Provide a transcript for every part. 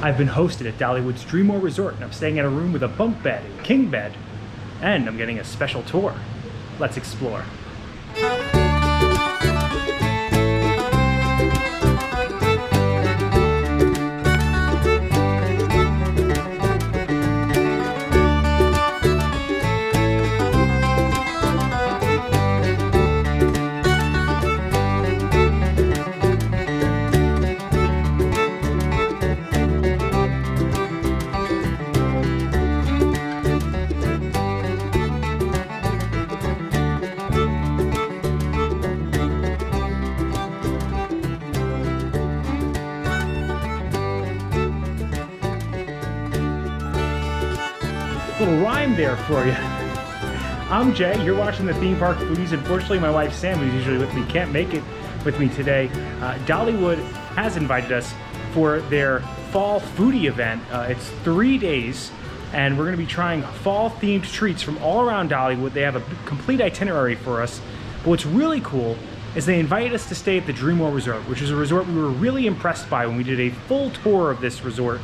I've been hosted at Dollywood's DreamMore Resort, and I'm staying in a room with a bunk bed and king bed, and I'm getting a special tour. Let's explore. Little rhyme there for you. I'm Jay, you're watching the Theme Park Foodies. Unfortunately, my wife Sam, who's usually with me, can't make it with me today. Dollywood has invited us for their fall foodie event. It's 3 days, and we're gonna be trying fall-themed treats from all around Dollywood. They have a complete itinerary for us. But what's really cool is they invited us to stay at the DreamMore Resort, which is a resort we were really impressed by when we did a full tour of this resort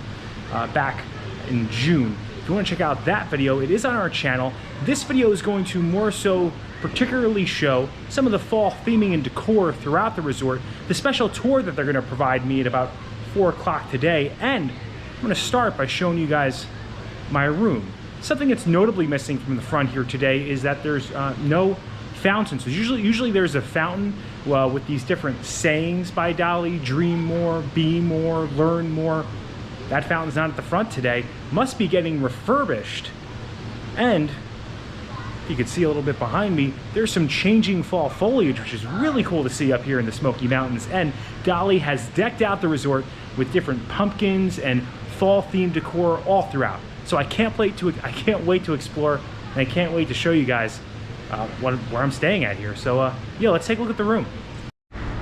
back in June. If you want to check out that video, it is on our channel. This video is going to more so particularly show some of the fall theming and decor throughout the resort, the special tour that they're going to provide me at about 4 o'clock today, and I'm going to start by showing you guys my room. Something that's notably missing from the front here today is that there's no fountains. So usually there's a fountain with these different sayings by Dolly: dream more, be more, learn more. That fountain's not at the front today. Must be getting refurbished. And you can see a little bit behind me, there's some changing fall foliage, which is really cool to see up here in the Smoky Mountains. And Dolly has decked out the resort with different pumpkins and fall-themed decor all throughout. So I can't wait to explore, and I can't wait to show you guys where I'm staying at here. So yeah, let's take a look at the room.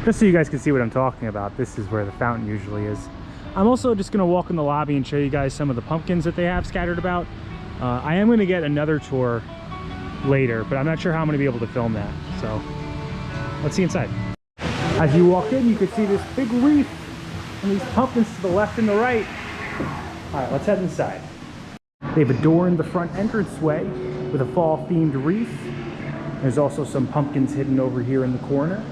Just so you guys can see what I'm talking about, this is where the fountain usually is. I'm also just gonna walk in the lobby and show you guys some of the pumpkins that they have scattered about. I am gonna get another tour later, but I'm not sure how I'm gonna be able to film that. So let's see inside. As you walk in, you can see this big wreath and these pumpkins to the left and the right. All right, let's head inside. They've adorned the front entranceway with a fall themed wreath. There's also some pumpkins hidden over here in the corner.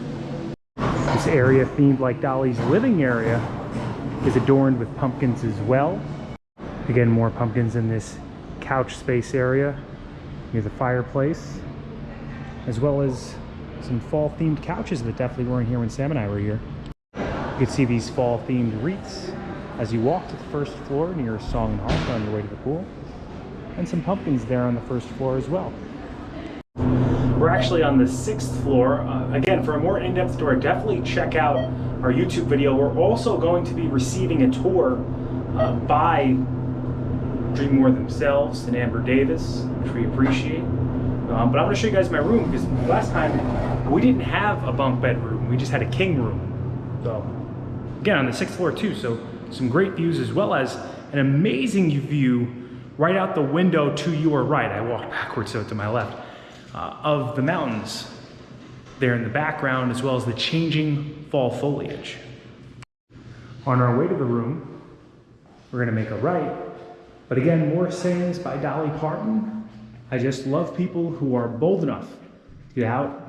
This area, themed like Dolly's living area, is adorned with pumpkins as well. Again, more pumpkins in this couch space area near the fireplace, as well as some fall themed couches that definitely weren't here when Sam and I were here. You can see these fall themed wreaths as you walk to the first floor near Song Hearth on your way to the pool, and some pumpkins there on the first floor as well. We're actually on the 6th floor. Again, for a more in-depth tour, definitely check out our YouTube video. We're also going to be receiving a tour by DreamMore themselves and Amber Davis, which we appreciate. But I'm going to show you guys my room, because last time we didn't have a bunk bed room. We just had a king room. So again, on the 6th floor too, so some great views, as well as an amazing view right out the window to your right. I walked backwards, so to my left. Of the mountains there in the background, as well as the changing fall foliage. On our way to the room, we're gonna make a right, but again, more sayings by Dolly Parton. I just love people who are bold enough to get out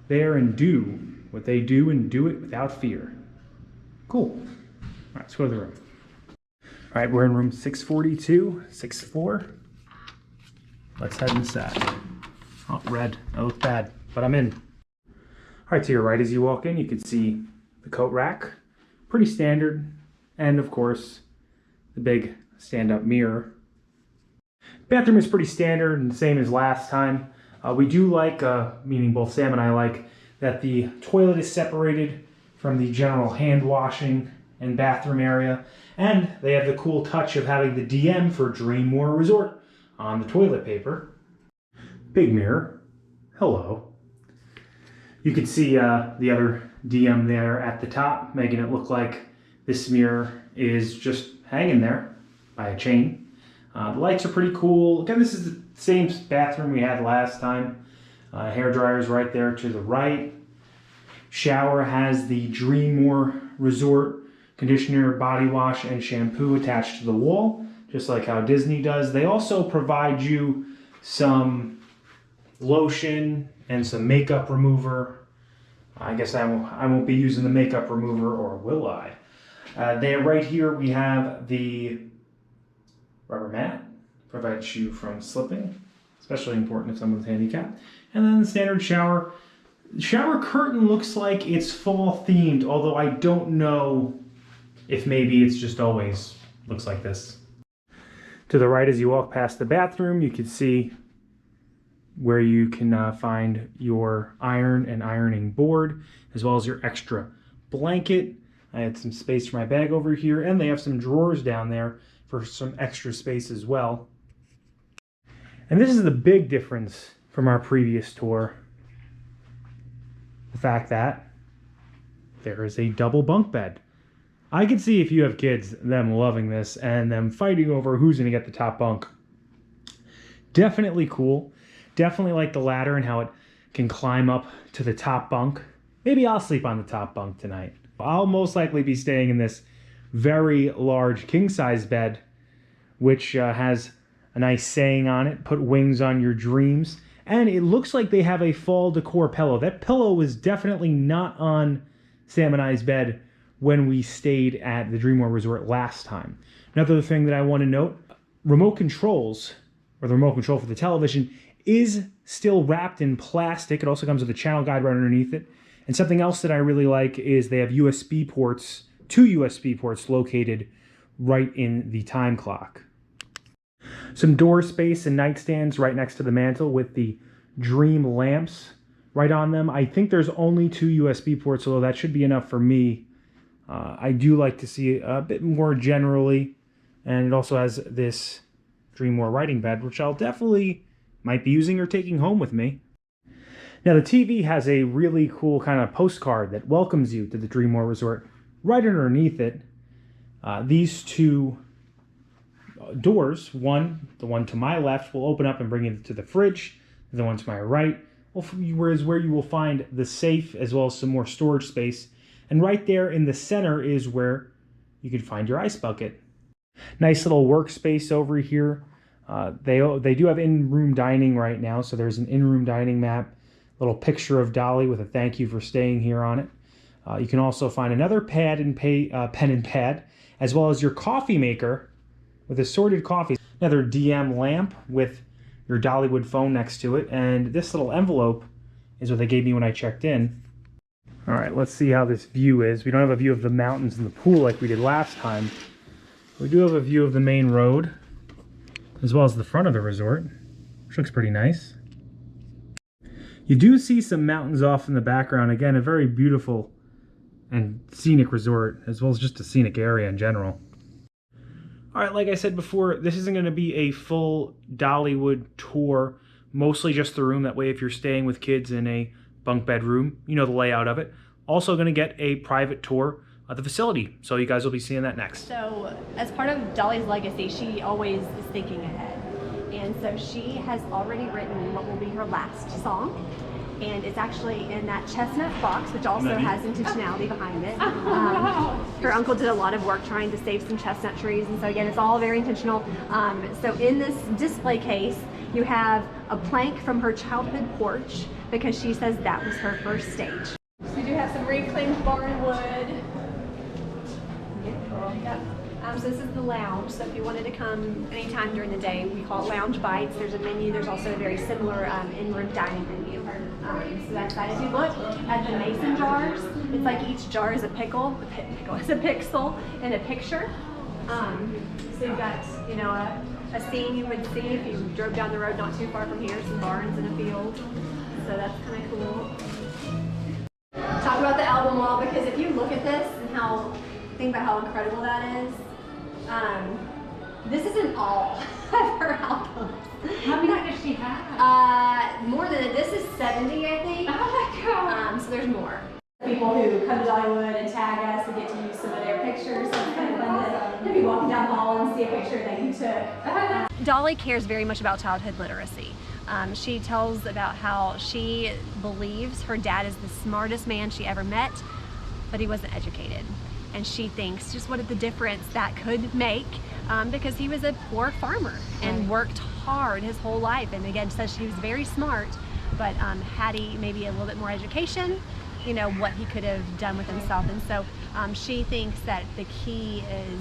there and do what they do, and do it without fear. Cool. All right, let's go to the room. All right, we're in room 642, 6th floor. Let's head inside. Oh, red. That looks bad, but I'm in. All right, to your right as you walk in, you can see the coat rack. Pretty standard. And of course, the big stand-up mirror. Bathroom is pretty standard and the same as last time. We do like, meaning both Sam and I like, that the toilet is separated from the general hand washing and bathroom area. And they have the cool touch of having the DM for DreamMore Resort on the toilet paper. Big mirror. Hello. You can see the other DM there at the top, making it look like this mirror is just hanging there by a chain. The lights are pretty cool. Again, this is the same bathroom we had last time. Hair dryer's right there to the right. Shower has the DreamMore Resort conditioner, body wash, and shampoo attached to the wall, just like how Disney does. They also provide you some lotion and some makeup remover. I guess I won't be using the makeup remover, or will I? Right here we have the rubber mat, prevents you from slipping, especially important if someone's handicapped. And then the standard shower. The shower curtain looks like it's fall themed, although I don't know if maybe it's just always looks like this. To the right, as you walk past the bathroom, you can see where you can find your iron and ironing board, as well as your extra blanket. I had some space for my bag over here, and they have some drawers down there for some extra space as well. And this is the big difference from our previous tour. The fact that there is a double bunk bed. I can see, if you have kids, them loving this and them fighting over who's going to get the top bunk. Definitely cool. Definitely like the ladder and how it can climb up to the top bunk. Maybe I'll sleep on the top bunk tonight. I'll most likely be staying in this very large king-size bed, which has a nice saying on it, put wings on your dreams. And it looks like they have a fall decor pillow. That pillow was definitely not on Sam and I's bed when we stayed at the DreamMore Resort last time. Another thing that I want to note, remote controls, or the remote control for the television, is still wrapped in plastic. It also comes with a channel guide right underneath it. And something else that I really like is they have USB ports, 2 USB ports located right in the time clock. Some door space and nightstands right next to the mantle with the Dream lamps right on them. I think there's only 2 USB ports, although that should be enough for me. I do like to see a bit more generally, and it also has this DreamMore writing bed, which I'll definitely might be using or taking home with me. Now the TV has a really cool kind of postcard that welcomes you to the DreamMore Resort. Right underneath it, these 2 doors, the one to my left will open up and bring you to the fridge. The one to my right is where you will find the safe, as well as some more storage space. And right there in the center is where you can find your ice bucket. Nice little workspace over here. They do have in-room dining right now, so there's an in-room dining map, little picture of Dolly with a thank you for staying here on it. You can also find another pen and pad, as well as your coffee maker with assorted coffees. Another DM lamp with your Dollywood phone next to it, and this little envelope is what they gave me when I checked in. All right, let's see how this view is. We don't have a view of the mountains and the pool like we did last time. We do have a view of the main road, as well as the front of the resort, which looks pretty nice. You do see some mountains off in the background. Again, a very beautiful and scenic resort, as well as just a scenic area in general. All right, like I said before, this isn't going to be a full Dollywood tour, mostly just the room. That way, if you're staying with kids in a bunk bedroom, you know the layout of it. Also going to get a private tour of the facility, so you guys will be seeing that next. So as part of Dolly's legacy, she always is thinking ahead, and so she has already written what will be her last song, and it's actually in that chestnut box, which also has intentionality behind it. Her uncle did a lot of work trying to save some chestnut trees, and so again, it's all very intentional. So in this display case, you have a plank from her childhood porch, because she says that was her first stage. So we do have some reclaimed barn wood. Yep. So this is the lounge, so if you wanted to come anytime during the day, we call it Lounge Bites. There's a menu, there's also a very similar in-room dining menu. So that's that. If you look at the mason jars, it's like each jar is a pickle, it's a pixel in a picture. So you've got, you know, a scene you would see if you drove down the road not too far from here, some barns and a field. So that's kind of cool. Talk about the album wall, because if you look at this and think about how incredible that is, this isn't all of her albums. How many does she have? More than this is 70, I think. Oh my god. So there's more. People who come to Dollywood and tag us and get to use some of their pictures. So it's kind of fun to be walking down the hall and see a picture that you took. Dolly cares very much about childhood literacy. She tells about how she believes her dad is the smartest man she ever met, but he wasn't educated. and she thinks just what the difference that could make, because he was a poor farmer and worked hard his whole life, and again says she was very smart, but had he maybe a little bit more education, you know, what he could have done with himself. And so she thinks that the key is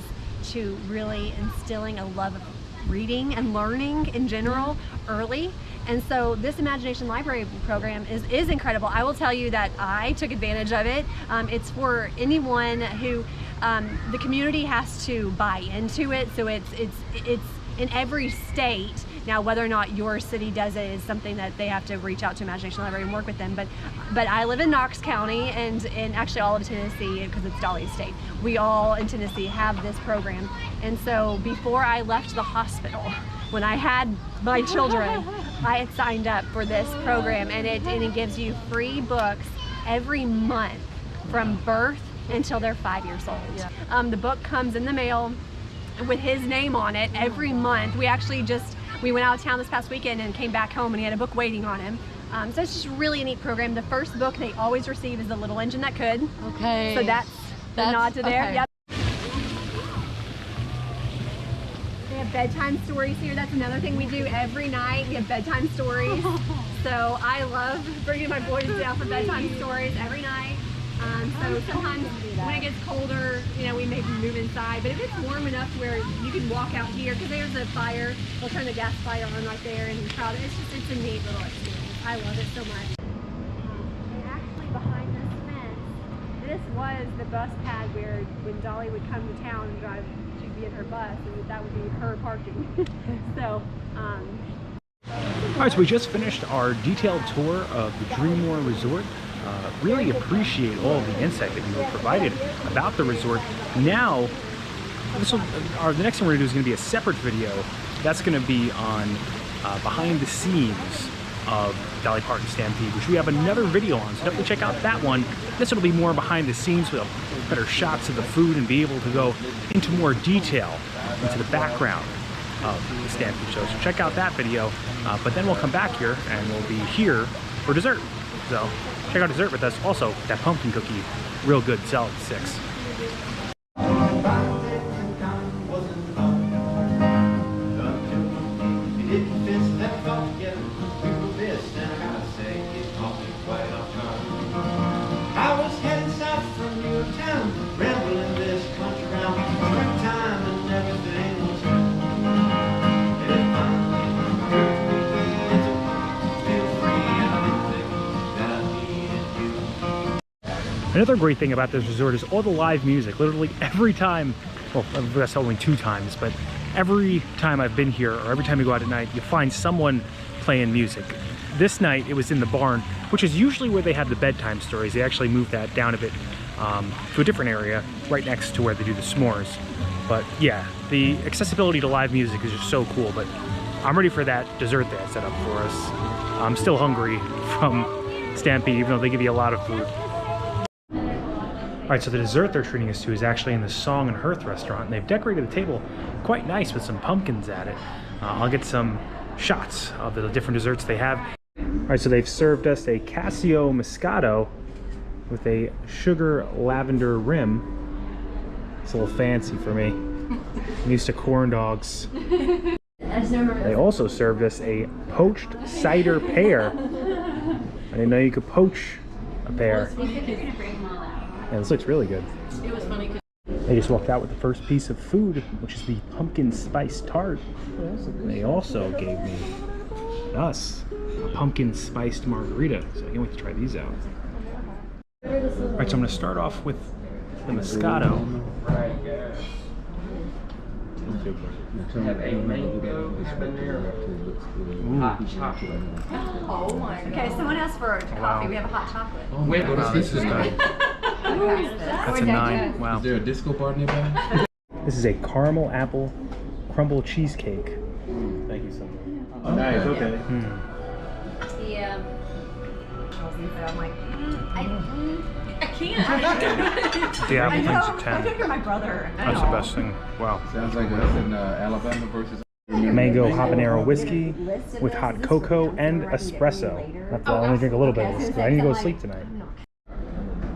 to really instilling a love of reading and learning in general early. And so this Imagination Library program is incredible. I will tell you that I took advantage of it. It's for anyone who the community has to buy into it. So it's in every state. Now, whether or not your city does it is something that they have to reach out to Imagination Library and work with them. But I live in Knox County, and actually all of Tennessee, because it's Dolly's state. We all in Tennessee have this program. And so before I left the hospital, when I had my children, I had signed up for this program, and it gives you free books every month from birth until they're 5 years old. The book comes in the mail with his name on it every month. We went out of town this past weekend and came back home, and he had a book waiting on him. So it's just really a neat program. The first book they always receive is The Little Engine That Could. Okay. So that's the nod to there. Okay. Yep. They have bedtime stories here. That's another thing we do every night. We have bedtime stories. So I love bringing my boys down for bedtime stories every night. So sometimes when it gets colder, you know, we maybe move inside, but if it's warm enough where you can walk out here, because there's a fire, they'll turn the gas fire on right there, and it's a neat little experience. I love it so much. And actually behind this fence, this was the bus pad where when Dolly would come to town and drive, she'd be in her bus, and that would be her parking. So, All right, so we just finished our detailed tour of the DreamMore Resort. Really appreciate all of the insight that you were provided about the resort. Now, the next thing we're going to do is going to be a separate video. That's going to be on behind the scenes of Dolly Parton Stampede, which we have another video on, so definitely check out that one. This will be more behind the scenes with better shots of the food and be able to go into more detail into the background of the Stampede show. So check out that video, but then we'll come back here and we'll be here for dessert. So check out dessert with us. Also, that pumpkin cookie, real good, sell at 6. I was heading south from New York town, rambling this country round, springtime and everything was good. And it finally occurred to me to feel free, I didn't think that I needed you. Another great thing about this resort is all the live music. Literally every time, well, that's only 2 times, but every time I've been here, or every time you go out at night, you find someone playing music. This night it was in the barn, which is usually where they have the bedtime stories. They actually moved that down a bit to a different area right next to where they do the s'mores. But yeah, the accessibility to live music is just so cool. But I'm ready for that dessert they had set up for us. I'm still hungry from Stampede, even though they give you a lot of food. All right, so the dessert they're treating us to is actually in the Song Hearth restaurant, and they've decorated the table quite nice with some pumpkins at it. I'll get some shots of the different desserts they have. All right, so they've served us a Casio Moscato with a sugar lavender rim. It's a little fancy for me. I'm used to corn dogs. They also served us a poached cider pear. I didn't know you could poach a pear. Yeah, this looks really good. It was funny. They just walked out with the first piece of food, which is the pumpkin spice tart. They also gave me us a pumpkin spiced margarita, so I can't wait to try these out. All right, so I'm going to start off with the Moscato. Oh my god. okay, someone asked for coffee. We have a hot chocolate. Wait, wow, this is good. That's a 9. Wow. Is there a disco bar nearby? This is a caramel apple crumble cheesecake. Thank you so much. Oh, nice, okay. Yeah. I'm like, I can't. The apple I know. thing's a I 10. you're my brother. I That's know. the best thing. Wow. Sounds like us in Alabama versus... Mango habanero whiskey with hot cocoa and espresso. I have to only drink a little bit of this because I need to go to sleep tonight.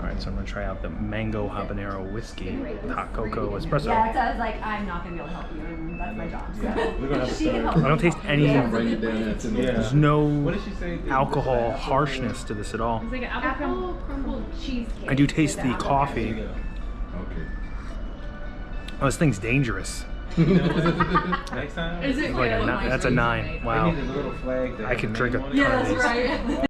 Alright, So I'm gonna try out the mango habanero whiskey, hot cocoa espresso. Yeah, so I was like, I'm not gonna be able to help you, and that's my job. So. We're gonna have She can to help I don't taste any. write it down. That's in there. There's no What did she say? alcohol harshness to this at all. It's like an apple crumbled cheesecake. I do taste the coffee. Okay. Oh, this thing's dangerous. Next time. Is it Like that's a 9. Wow. little flag that I could drink a ton Yeah, of that's these. right.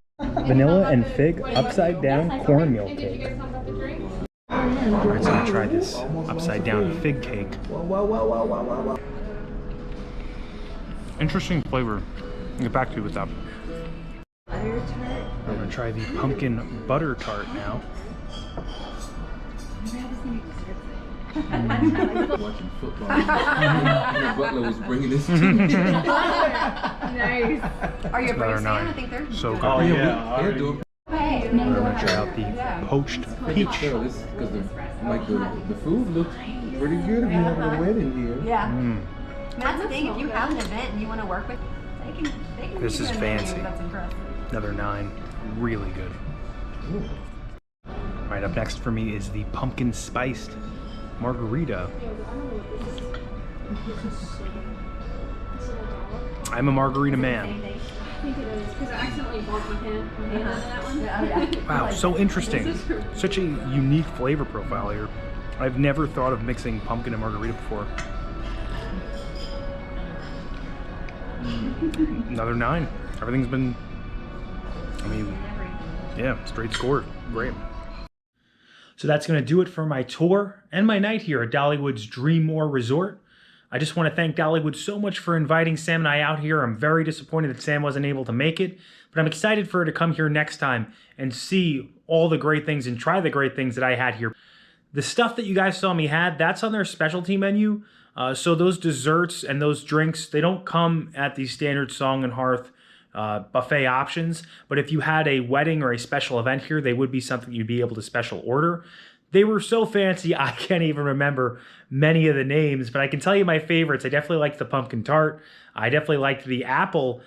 Vanilla and fig upside down cornmeal And did you cake. get some about the drink? Alright, so I'm gonna try this upside down fig cake. Interesting flavor. I'll get back to you with that. I'm gonna try the pumpkin butter tart now. Watching football. The butler was bringing this to me. Nice. Are you a Another Braves fan? 9. I think they're. So good. Oh I'm yeah, they're doing. gonna try out the poached peach. Sure, this because the food looks pretty good if you have a wedding here. Yeah. Mm. That's the thing. If you have an event and you want to work with, they can. This give is you a menu fancy. That's impressive. Another 9. Really good. Alright, up next for me is the pumpkin spiced margarita. I'm a margarita man. I think it is because I accidentally bumped my hand into that one. Yeah. Wow, so interesting. Such a unique flavor profile here. I've never thought of mixing pumpkin and margarita before. Another 9. Everything's been, I mean, yeah, straight score. Great. So that's going to do it for my tour and my night here at Dollywood's DreamMore Resort. I just want to thank Dollywood so much for inviting Sam and I out here. I'm very disappointed that Sam wasn't able to make it, but I'm excited for her to come here next time and see all the great things and try the great things that I had here. The stuff that you guys saw me had, that's on their specialty menu. So those desserts and those drinks, they don't come at the standard Song Hearth buffet options, but if you had a wedding or a special event here, they would be something you'd be able to special order. They were so fancy, I can't even remember many of the names, but I can tell you my favorites. I definitely liked the pumpkin tart. I definitely liked the apple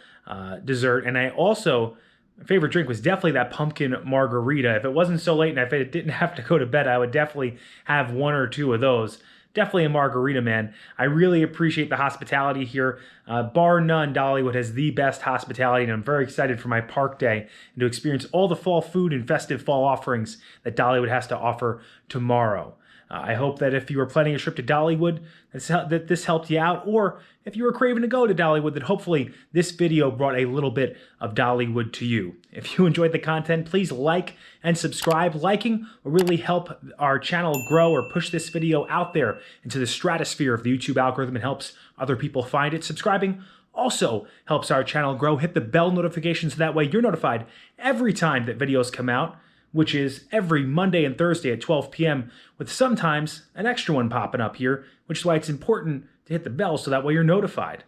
dessert, and I also, my favorite drink was definitely that pumpkin margarita. If it wasn't so late and if I didn't have to go to bed, I would definitely have 1 or 2 of those. Definitely a margarita man. I really appreciate the hospitality here. Bar none, Dollywood has the best hospitality, and I'm very excited for my park day and to experience all the fall food and festive fall offerings that Dollywood has to offer tomorrow. I hope that if you were planning a trip to Dollywood, that this helped you out, or if you were craving to go to Dollywood, that hopefully this video brought a little bit of Dollywood to you. If you enjoyed the content, please like and subscribe. Liking will really help our channel grow or push this video out there into the stratosphere of the YouTube algorithm and helps other people find it. Subscribing also helps our channel grow. Hit the bell notification so that way you're notified every time that videos come out, which is every Monday and Thursday at 12 p.m. with sometimes an extra one popping up here, which is why it's important to hit the bell so that way you're notified.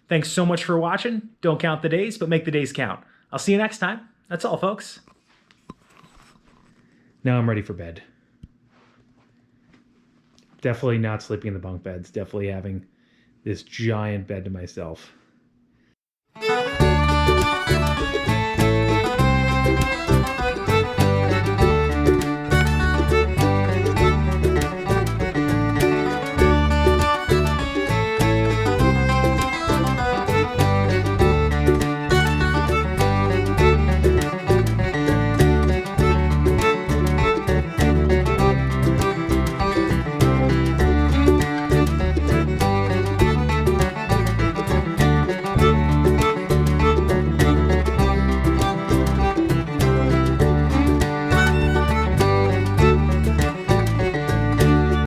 Thanks so much for watching. Don't count the days, but make the days count. I'll see you next time. That's all, folks. Now I'm ready for bed. Definitely not sleeping in the bunk beds. Definitely having this giant bed to myself.